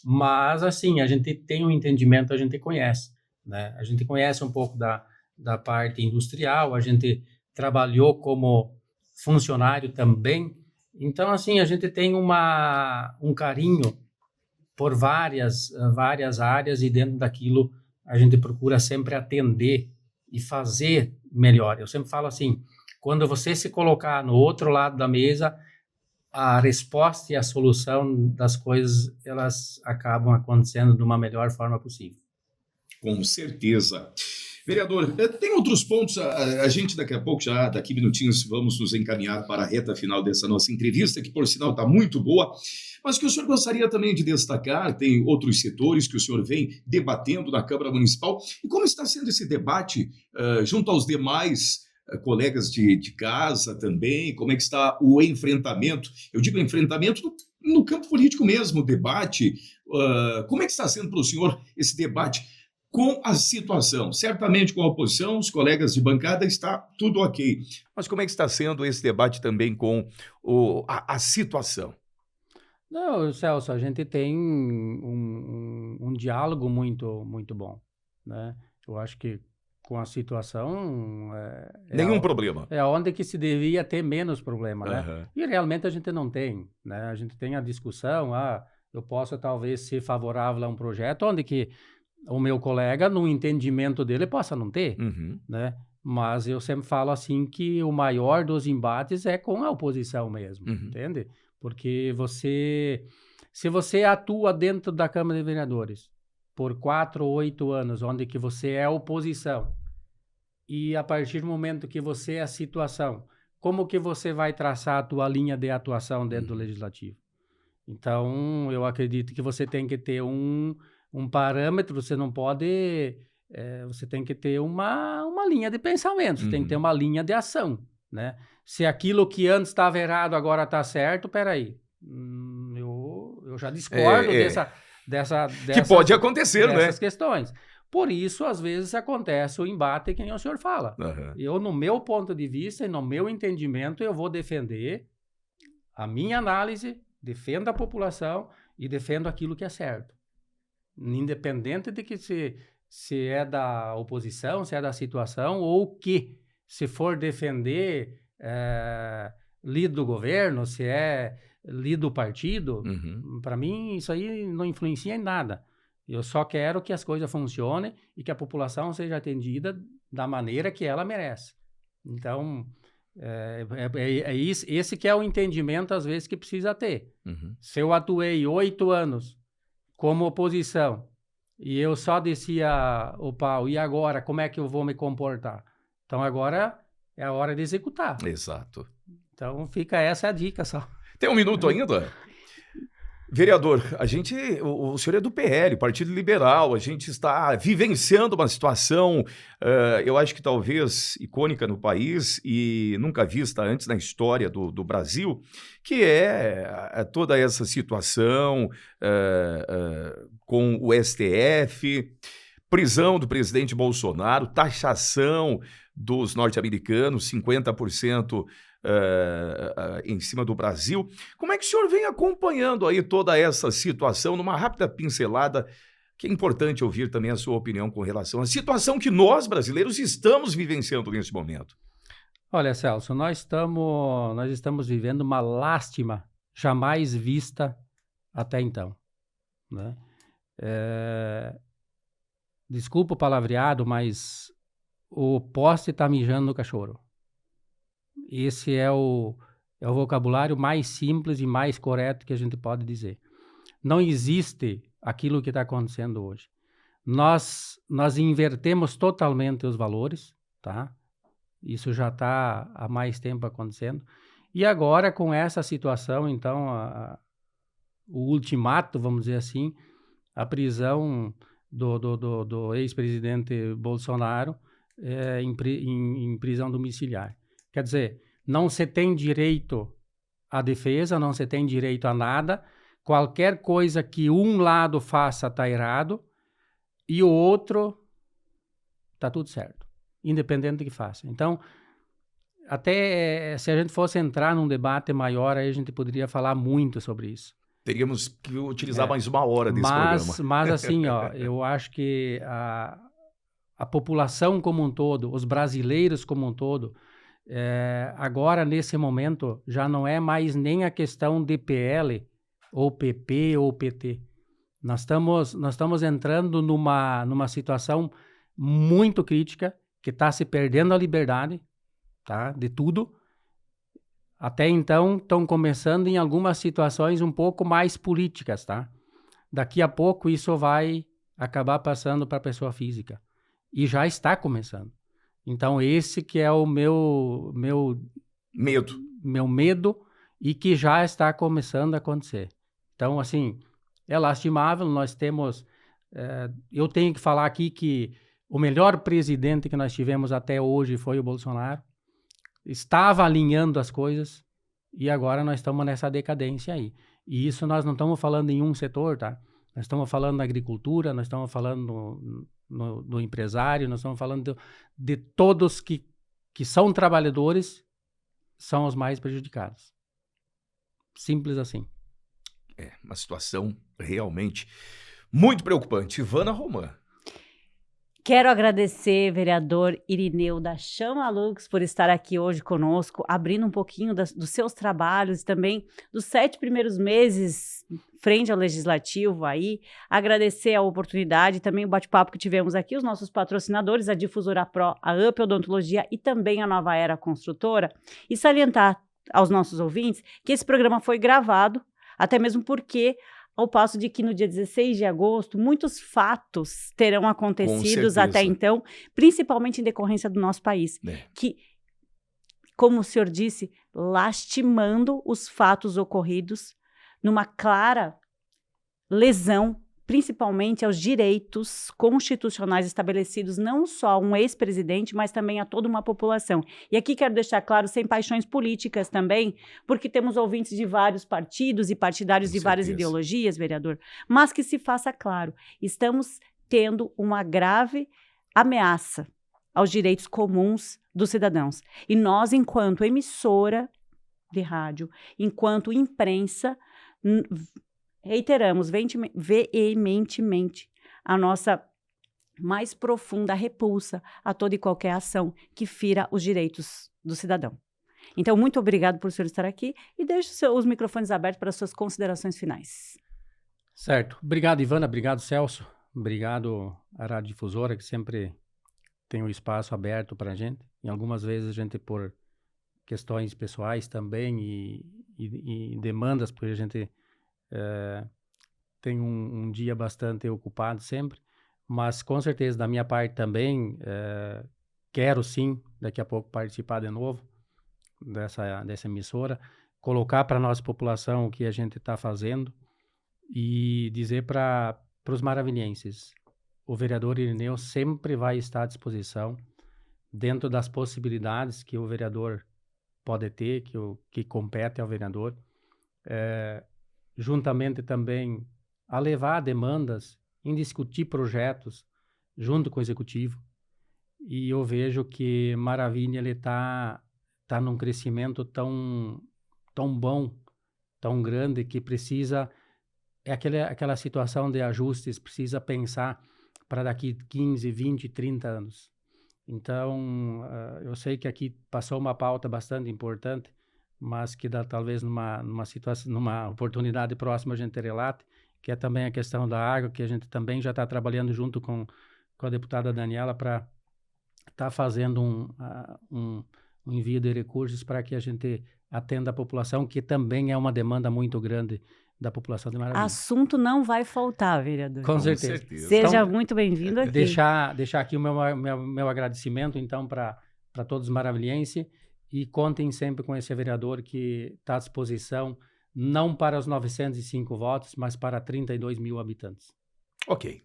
Mas assim, a gente tem um entendimento, a gente conhece, né? A gente conhece um pouco da parte industrial, a gente trabalhou como funcionário também. Então assim, a gente tem um carinho por várias áreas, e dentro daquilo a gente procura sempre atender e fazer melhor. Eu sempre falo assim, quando você se colocar no outro lado da mesa, a resposta e a solução das coisas, elas acabam acontecendo de uma melhor forma possível. Com certeza. Vereador, tem outros pontos, a gente daqui a pouco, já daqui minutinhos, vamos nos encaminhar para a reta final dessa nossa entrevista, que por sinal está muito boa, mas que o senhor gostaria também de destacar, tem outros setores que o senhor vem debatendo na Câmara Municipal, e como está sendo esse debate junto aos demais colegas de casa também, como é que está o enfrentamento, eu digo enfrentamento no campo político mesmo, o debate, como é que está sendo para o senhor esse debate com a situação? Certamente com a oposição, os colegas de bancada, está tudo ok. Mas como é que está sendo esse debate também com a situação? Não, Celso, a gente tem um diálogo muito bom, né? Eu acho que com a situação... Nenhum problema. É onde que se devia ter menos problema, né? Uhum. E realmente a gente não tem, né? A gente tem a discussão, eu posso talvez ser favorável a um projeto onde que o meu colega, no entendimento dele, possa não ter, né? Mas eu sempre falo assim que o maior dos embates é com a oposição mesmo, entende? Porque se você atua dentro da Câmara de Vereadores por 4 ou 8 anos, onde que você é oposição, e a partir do momento que você é a situação, como que você vai traçar a tua linha de atuação dentro do Legislativo? Então, eu acredito que você tem que ter um parâmetro, você não pode... você tem que ter uma linha de pensamento, você tem que ter uma linha de ação, né? Se aquilo que antes estava errado agora está certo, peraí, eu já discordo dessa que pode acontecer, dessas né? questões. Por isso, às vezes, acontece o embate que nem o senhor fala. Eu, no meu ponto de vista e no meu entendimento, eu vou defender a minha análise, defendo a população e defendo aquilo que é certo. Independente de que se é da oposição, se é da situação, ou que, se for defender líder do governo, se é líder do partido, para mim isso aí não influencia em nada. Eu só quero que as coisas funcionem e que a população seja atendida da maneira que ela merece. Então, esse que é o entendimento, às vezes, que precisa ter. Se eu atuei 8 anos como oposição e eu só descia o pau, e agora como é que eu vou me comportar? Então agora é a hora de executar. Exato. Então fica essa a dica só. Tem um minuto ainda? Vereador, o senhor é do PL, Partido Liberal, a gente está vivenciando uma situação, eu acho que talvez icônica no país e nunca vista antes na história do Brasil, que é toda essa situação com o STF, prisão do presidente Bolsonaro, taxação dos norte-americanos, 50% em cima do Brasil. Como é que o senhor vem acompanhando aí toda essa situação, numa rápida pincelada, que é importante ouvir também a sua opinião com relação à situação que nós, brasileiros, estamos vivenciando nesse momento? Olha, Celso, nós estamos vivendo uma lástima jamais vista até então, né? Desculpa o palavreado, mas o poste está mijando no cachorro. Esse é o vocabulário mais simples e mais correto que a gente pode dizer. Não existe aquilo que está acontecendo hoje. Nós invertemos totalmente os valores, tá? Isso já está há mais tempo acontecendo. E agora, com essa situação, então, o ultimato, vamos dizer assim, a prisão do ex-presidente Bolsonaro em prisão domiciliar. Quer dizer, não se tem direito à defesa, não se tem direito a nada. Qualquer coisa que um lado faça está errado. e o outro está tudo certo, independente do que faça. Então, até se a gente fosse entrar num debate maior, aí a gente poderia falar muito sobre isso. Teríamos que utilizar mais uma hora desse programa. Mas assim, ó, eu acho que a população como um todo, os brasileiros como um todo, agora nesse momento já não é mais nem a questão de PL ou PP ou PT. Nós estamos entrando numa situação muito crítica, que está se perdendo a liberdade, tá, de tudo. Até então, estão começando em algumas situações um pouco mais políticas, tá? Daqui a pouco isso vai acabar passando para a pessoa física. E já está começando. Então, esse que é o meu medo e que já está começando a acontecer. Então, assim, é lastimável. Nós temos... eu tenho que falar aqui que o melhor presidente que nós tivemos até hoje foi o Bolsonaro. Estava alinhando as coisas e agora nós estamos nessa decadência aí. E isso nós não estamos falando em um setor, tá? Nós estamos falando na agricultura, nós estamos falando no empresário, nós estamos falando de todos que são trabalhadores, são os mais prejudicados. Simples assim. É uma situação realmente muito preocupante. Ivana Roman. Quero agradecer, vereador Irineu da Chama Lux, por estar aqui hoje conosco, abrindo um pouquinho dos seus trabalhos e também dos 7 primeiros meses frente ao Legislativo aí. Agradecer a oportunidade e também o bate-papo que tivemos aqui, os nossos patrocinadores, a Difusora Pro, a UP Odontologia e também a Nova Era Construtora. E salientar aos nossos ouvintes que esse programa foi gravado, até mesmo porque... ao passo de que no dia 16 de agosto, muitos fatos terão acontecido até então, principalmente em decorrência do nosso país, que, como o senhor disse, lastimando os fatos ocorridos numa clara lesão, principalmente aos direitos constitucionais estabelecidos, não só a um ex-presidente, mas também a toda uma população. E aqui quero deixar claro, sem paixões políticas também, porque temos ouvintes de vários partidos e partidários de várias ideologias, vereador, mas que se faça claro, estamos tendo uma grave ameaça aos direitos comuns dos cidadãos. E nós, enquanto emissora de rádio, enquanto imprensa, reiteramos veementemente a nossa mais profunda repulsa a toda e qualquer ação que fira os direitos do cidadão. Então, muito obrigado por o senhor estar aqui e deixo os microfones abertos para as suas considerações finais. Certo. Obrigado, Ivana. Obrigado, Celso. Obrigado à Rádio Difusora, que sempre tem um espaço aberto para a gente. E algumas vezes a gente, por questões pessoais também e demandas, porque a gente... tem um dia bastante ocupado sempre, mas com certeza da minha parte também quero sim daqui a pouco participar de novo dessa emissora, colocar para a nossa população o que a gente está fazendo e dizer para os maravilhenses, o vereador Irineu sempre vai estar à disposição dentro das possibilidades que o vereador pode ter, que compete ao vereador, juntamente também a levar demandas, em discutir projetos junto com o Executivo. E eu vejo que Maravilha está num crescimento tão bom, tão grande, que precisa... É aquela situação de ajustes, precisa pensar para daqui 15, 20, 30 anos. Então, eu sei que aqui passou uma pauta bastante importante, mas que talvez numa situação, numa oportunidade próxima a gente relate, que é também a questão da água, que a gente também já está trabalhando junto com a deputada Daniela para estar fazendo um envio de recursos para que a gente atenda a população, que também é uma demanda muito grande da população de Maravilha. Assunto não vai faltar, vereador. Com certeza. Seja muito bem-vindo aqui. Deixar aqui o meu agradecimento, então, para todos os maravilhenses. E contem sempre com esse vereador que está à disposição, não para os 905 votos, mas para 32 mil habitantes. Ok.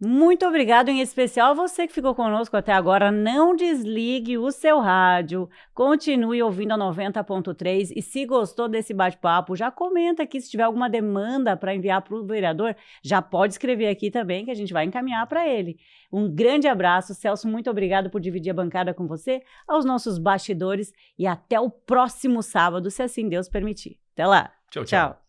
Muito obrigado, em especial a você que ficou conosco até agora. Não desligue o seu rádio, continue ouvindo a 90.3 e se gostou desse bate-papo, já comenta aqui se tiver alguma demanda para enviar para o vereador, já pode escrever aqui também que a gente vai encaminhar para ele. Um grande abraço, Celso, muito obrigado por dividir a bancada com você, aos nossos bastidores e até o próximo sábado, se assim Deus permitir. Até lá. Tchau, tchau.